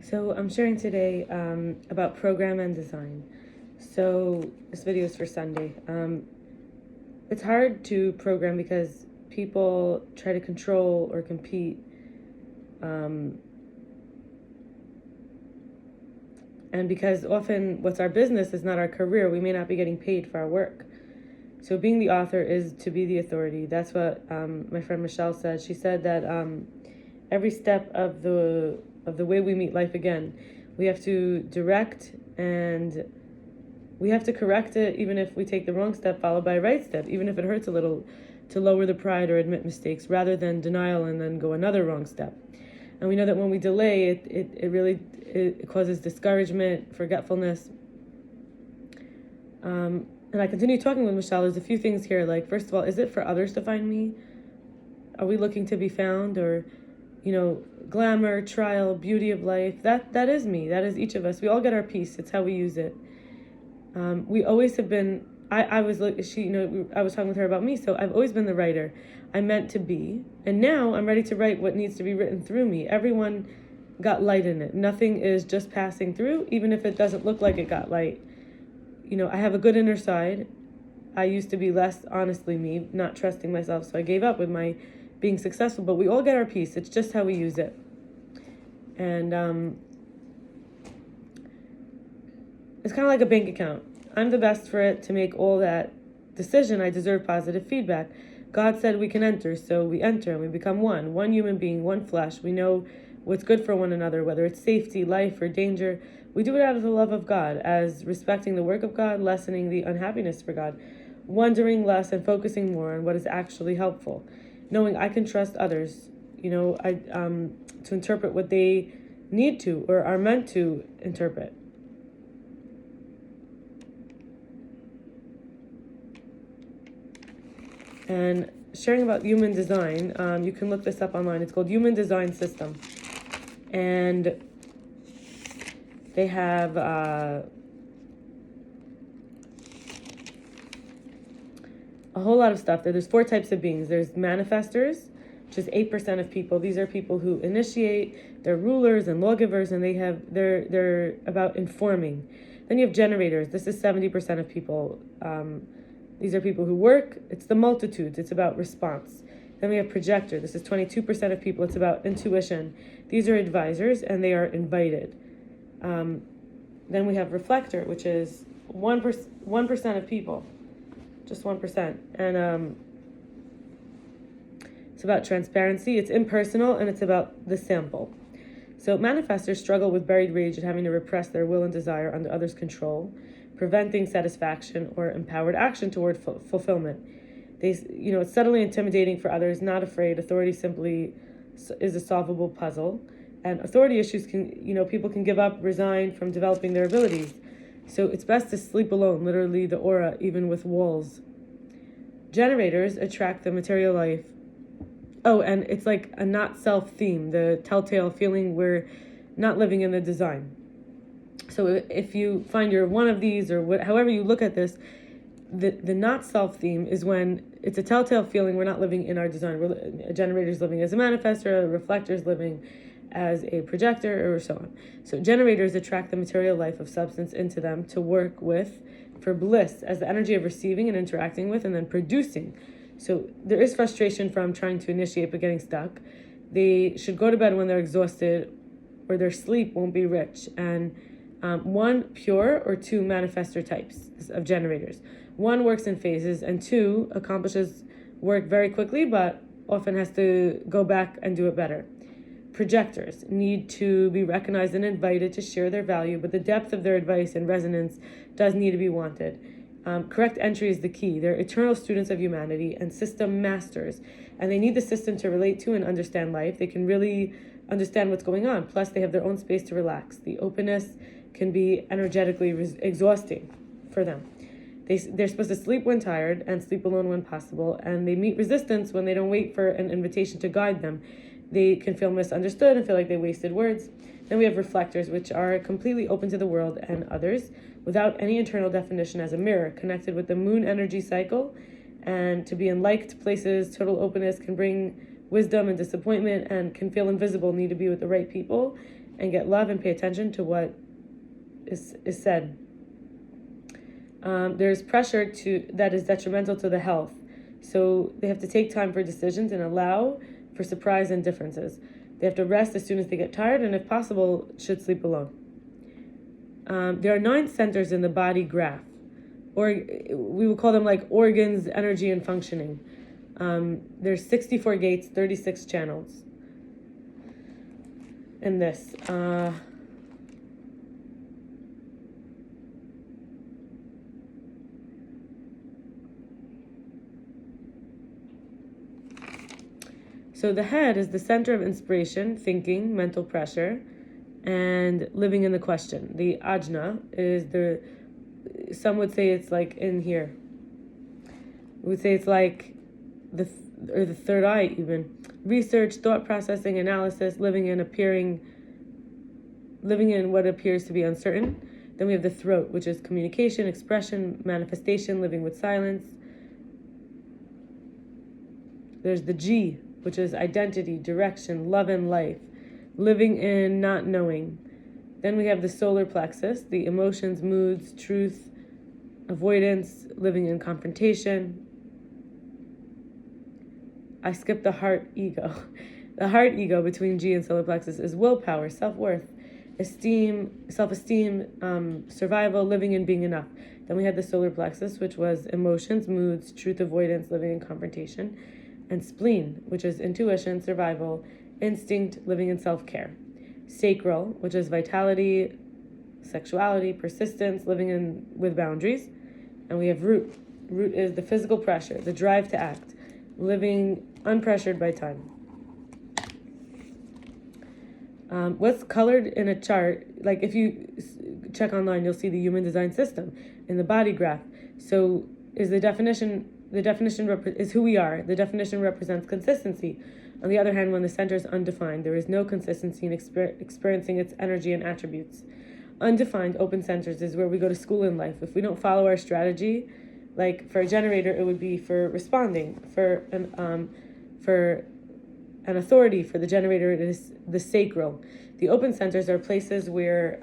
So I'm sharing today about program and design. So this video is for Sunday. It's hard to program because people try to control or compete. Um, and because often what's our business is not our career, we may not be getting paid for our work. So being the author is to be the authority. That's what my friend Michelle said. She said that every step of the way we meet life again, we have to direct and we have to correct it, even if we take the wrong step followed by a right step, even if it hurts a little, to lower the pride or admit mistakes rather than denial and then go another wrong step. And we know that when we delay, it really causes discouragement, forgetfulness. And I continue talking with Michelle. There's a few things here. Like, first of all, is it for others to find me? Are we looking to be found? Or, glamour, trial, beauty of life? That is me. That is each of us. We all get our piece. It's how we use it. We always have been. I was talking with her about me. So I've always been the writer. I'm meant to be, and now I'm ready to write what needs to be written through me. Everyone got light in it. Nothing is just passing through, even if it doesn't look like it got light. I have a good inner side. I used to be less honestly me, not trusting myself, so I gave up with my being successful. But we all get our piece. It's just how we use it. And it's kind of like a bank account. I'm the best for it to make all that decision. I deserve positive feedback. God said we can enter, so we enter and we become one human being, one flesh. We know what's good for one another, whether it's safety, life, or danger. We do it out of the love of God, as respecting the work of God, lessening the unhappiness for God, wondering less and focusing more on what is actually helpful, knowing I can trust others, to interpret what they need to or are meant to interpret. And sharing about human design, you can look this up online. It's called Human Design System. And they have a whole lot of stuff. There's 4 types of beings. There's manifestors, which is 8% of people. These are people who initiate. They're rulers and lawgivers, and they're about informing. Then you have generators. This is 70% of people. These are people who work. It's the multitudes. It's about response. Then we have projector. This is 22% of people. It's about intuition. These are advisors, and they are invited. Then we have reflector, which is 1% of people, just 1%. And it's about transparency. It's impersonal, and it's about the sample. So manifestors struggle with buried rage and having to repress their will and desire under others' control, preventing satisfaction or empowered action toward fulfillment. It's subtly intimidating for others, not afraid. Authority simply is a solvable puzzle. And authority issues people can give up, resign from developing their abilities. So it's best to sleep alone, literally the aura, even with walls. Generators attract the material life. Oh, and it's like a not self theme, the telltale feeling we're not living in the design. So if you find you're one of these, or however you look at this, the not self theme is when it's a telltale feeling we're not living in our design. A generator's living as a manifestor, a reflector's living as a projector, or so on. So generators attract the material life of substance into them to work with for bliss as the energy of receiving and interacting with and then producing. So there is frustration from trying to initiate but getting stuck. They should go to bed when they're exhausted, or their sleep won't be rich. And 1, pure, or 2, manifestor types of generators. 1 works in phases, and 2 accomplishes work very quickly but often has to go back and do it better. Projectors need to be recognized and invited to share their value, but the depth of their advice and resonance does need to be wanted. Correct entry is the key. They're eternal students of humanity and system masters, and they need the system to relate to and understand life. They can really understand what's going on. Plus, they have their own space to relax. The openness can be energetically exhausting for them. They're supposed to sleep when tired and sleep alone when possible, and they meet resistance when they don't wait for an invitation to guide them. They can feel misunderstood and feel like they wasted words. Then we have reflectors, which are completely open to the world and others without any internal definition, as a mirror connected with the moon energy cycle. And to be in liked places, total openness can bring wisdom and disappointment, and can feel invisible, need to be with the right people. and get love and pay attention to what is said. There's pressure that is detrimental to the health. So they have to take time for decisions and allow for surprise and differences. They have to rest as soon as they get tired, and if possible, should sleep alone. There are 9 centers in the body graph, or we would call them like organs, energy, and functioning. There's 64 gates, 36 channels in this. So the head is the center of inspiration, thinking, mental pressure, and living in the question. The ajna is some would say it's like in here. We would say it's like the third eye even. Research, thought processing, analysis, living in what appears to be uncertain. Then we have the throat, which is communication, expression, manifestation, living with silence. There's the G, which is identity, direction, love and life, living in not knowing. Then we have the solar plexus, the emotions, moods, truth, avoidance, living in confrontation. I skipped the heart ego. The heart ego between G and solar plexus is willpower, self-worth, self-esteem, survival, living and being enough. Then we had the solar plexus, which was emotions, moods, truth, avoidance, living in confrontation. And spleen, which is intuition, survival, instinct, living in self-care. Sacral, which is vitality, sexuality, persistence, living in with boundaries. And we have root. Root is the physical pressure, the drive to act, living unpressured by time. What's colored in a chart, like if you check online, you'll see the human design system in the body graph. So is the definition is who we are. The definition represents consistency. On the other hand, when the center is undefined, there is no consistency in experiencing its energy and attributes. Undefined open centers is where we go to school in life. If we don't follow our strategy, like for a generator, it would be for responding. For an authority, for the generator, it is the sacral. The open centers are places where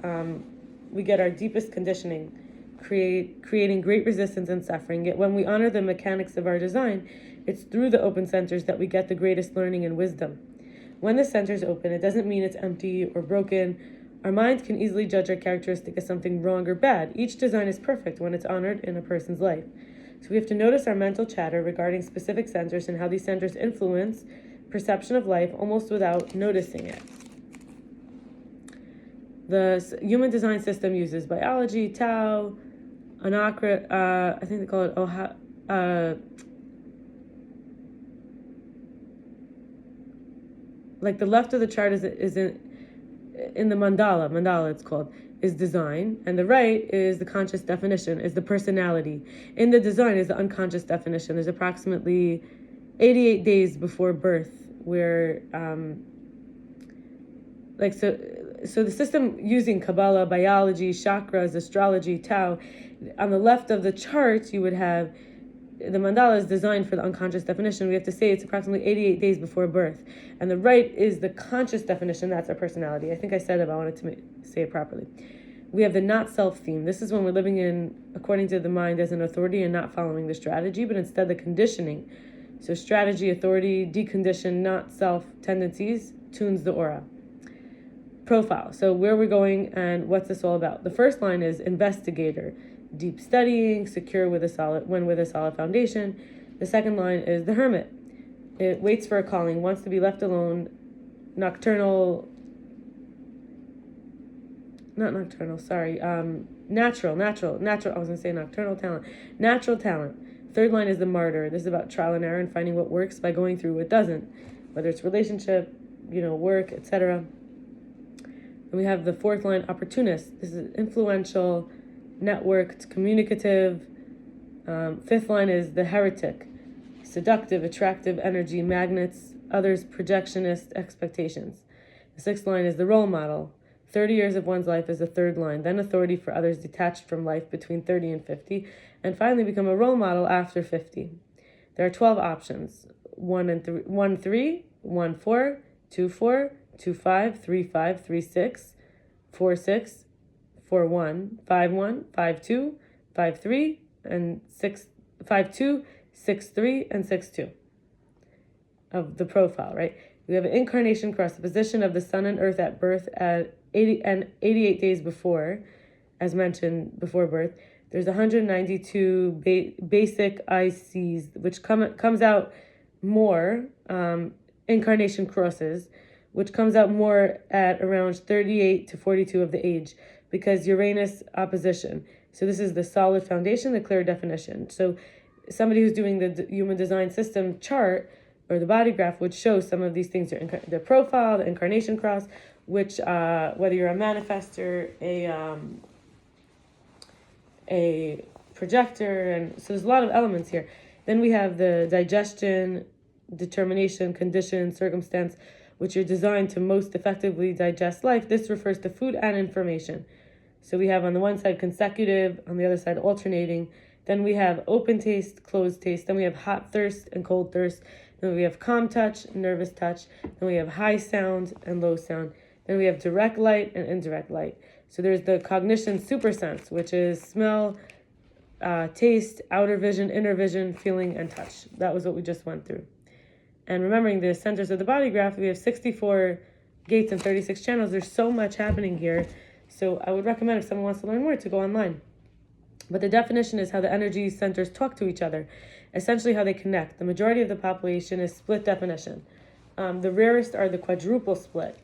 we get our deepest conditioning, creating great resistance and suffering. Yet when we honor the mechanics of our design, it's through the open centers that we get the greatest learning and wisdom. When the center is open, it doesn't mean it's empty or broken. Our minds can easily judge our characteristic as something wrong or bad. Each design is perfect when it's honored in a person's life. So we have to notice our mental chatter regarding specific centers and how these centers influence perception of life almost without noticing it. The human design system uses biology, Tao, Anakrit, I think they call it like the left of the chart is in the mandala it's called, is design, and the right is the conscious definition, is the personality. In the design is the unconscious definition. There's approximately 88 days before birth where so the system using Kabbalah, biology, chakras, astrology, Tao. On the left of the chart, you would have the mandala is designed for the unconscious definition. We have to say it's approximately 88 days before birth. And the right is the conscious definition. That's our personality. I think I said it, but I wanted to say it properly. We have the not self theme. This is when we're living in, according to the mind, as an authority and not following the strategy, but instead the conditioning. So strategy, authority, decondition, not self tendencies, tunes the aura. Profile. So where we're going and what's this all about? The first line is investigator, deep studying, secure with a solid foundation. The second line is the hermit. It waits for a calling, wants to be left alone, natural. I was going to say nocturnal talent. Natural talent. Third line is the martyr. This is about trial and error and finding what works by going through what doesn't, whether it's relationship, work, etc. And we have the fourth line, opportunist. This is influential, networked, communicative. Fifth line is the heretic, seductive, attractive energy, magnets, others, projectionist, expectations. The sixth line is the role model. 30 years of one's life is the third line, then authority for others detached from life between 30 and 50, and finally become a role model after 50. There are 12 options, 1 3, 1 4, 2 4, 25, 35, 36, 46, 41, 51, 52, 53, and 6, 52, 63, and 62 of the profile, right? We have an incarnation cross, the position of the sun and earth at birth at 80 and 88 days before, as mentioned before birth. There's 192 basic ICs, which comes out more, incarnation crosses, which comes out more at around 38 to 42 of the age, because Uranus opposition. So this is the solid foundation, the clear definition. So somebody who's doing the human design system chart or the body graph would show some of these things, their profile, the incarnation cross, which whether you're a manifestor, a projector, and so there's a lot of elements here. Then we have the digestion, determination, condition, circumstance, which are designed to most effectively digest life. This refers to food and information. So we have on the one side consecutive, on the other side alternating. Then we have open taste, closed taste. Then we have hot thirst and cold thirst. Then we have calm touch, nervous touch. Then we have high sound and low sound. Then we have direct light and indirect light. So there's the cognition super sense, which is smell, taste, outer vision, inner vision, feeling, and touch. That was what we just went through. And remembering the centers of the body graph, we have 64 gates and 36 channels. There's so much happening here. So I would recommend, if someone wants to learn more, to go online. But the definition is how the energy centers talk to each other, essentially how they connect. The majority of the population is split definition. The rarest are the quadruple split.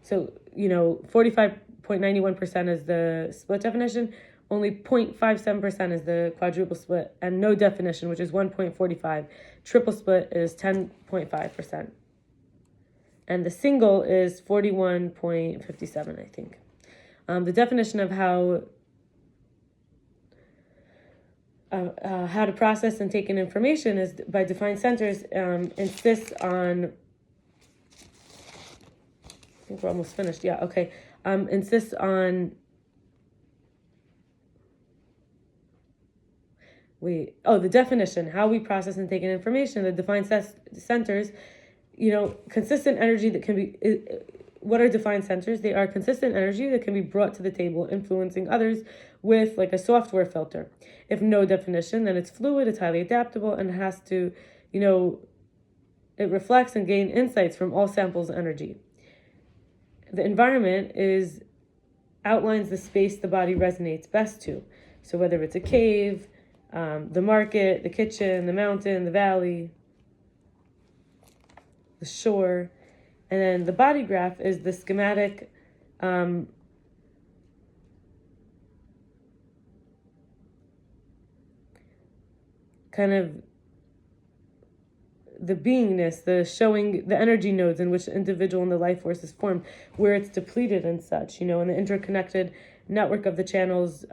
So, 45.91% is the split definition. Only 0.57% is the quadruple split, and no definition, which is 1.45. Triple split is 10.5%. And the single is 41.57, I think. The definition of how to process and take in information is by defined centers insists on, I think we're almost finished. Yeah, okay. Insists on, the definition, how we process and take in information, the defined centers, consistent energy that can be, what are defined centers? They are consistent energy that can be brought to the table, influencing others with like a software filter. If no definition, then it's fluid, it's highly adaptable, and has to, it reflects and gain insights from all samples of energy. The environment outlines the space the body resonates best to. So whether it's a cave, the market, the kitchen, the mountain, the valley, the shore. And then the body graph is the schematic kind of the beingness, the showing the energy nodes in which the individual and the life force is formed, where it's depleted and such, and the interconnected network of the channels,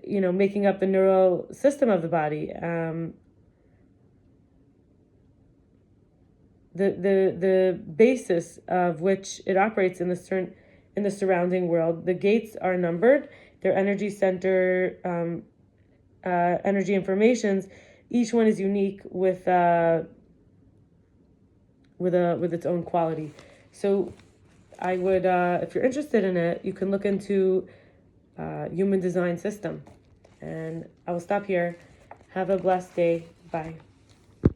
making up the neural system of the body. The basis of which it operates in the surrounding world. The gates are numbered. Their energy center, energy informations. Each one is unique with its own quality. So, I would, if you're interested in it, you can look into Human Design System. And I will stop here. Have a blessed day. Bye.